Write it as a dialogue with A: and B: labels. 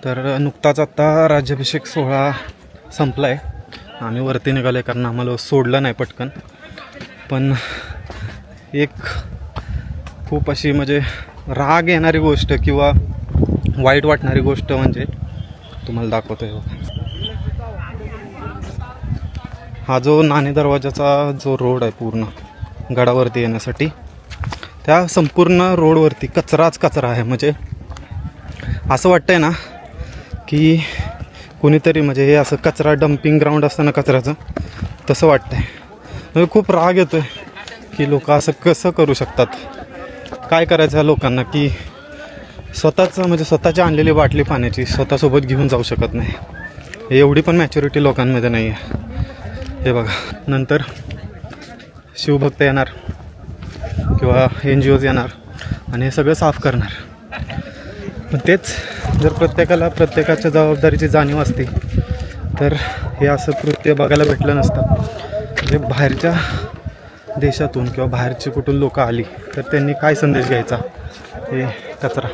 A: तर नुकताच आत्ता राज्याभिषेक सोहळा संपला आहे. आम्ही वरती निघालो आहे कारण आम्हाला सोडलं नाही पटकन. पण एक खूप अशी म्हणजे राग येणारी गोष्ट किंवा वाईट वाटणारी गोष्ट म्हणजे तुम्हाला दाखवतो आहे. हा जो नाणे दरवाजाचा जो रोड आहे पूर्ण गडावरती येण्यासाठी, त्या संपूर्ण रोडवरती कचराच कचरा आहे. म्हणजे असं वाटतंय ना की कोणीतरी म्हणजे हे असं कचरा डम्पिंग ग्राउंड असतं ना कचऱ्याचं, तसं वाटतंय. म्हणजे खूप राग येतो आहे की लोक असं कसं करू शकतात. काय करायचं आहे लोकांना की स्वतःचं म्हणजे स्वतःची आणलेली बाटली पाण्याची स्वतःसोबत घेऊन जाऊ शकत नाही. एवढी पण मॅच्युरिटी लोकांमध्ये नाही आहे. हे बघा, नंतर शिवभक्त येणार किंवा NGOज येणार आणि हे सगळं साफ करणार. पण तेच जर प्रत्येकाला प्रत्येकाच्या जबाबदारीची जाणीव असते तर हे असं कृत्य बघायला भेटलं नसतं. म्हणजे बाहेरच्या देशातून किंवा बाहेरची कुठून लोकं आली तर त्यांनी काय संदेश घ्यायचा, हे कचरा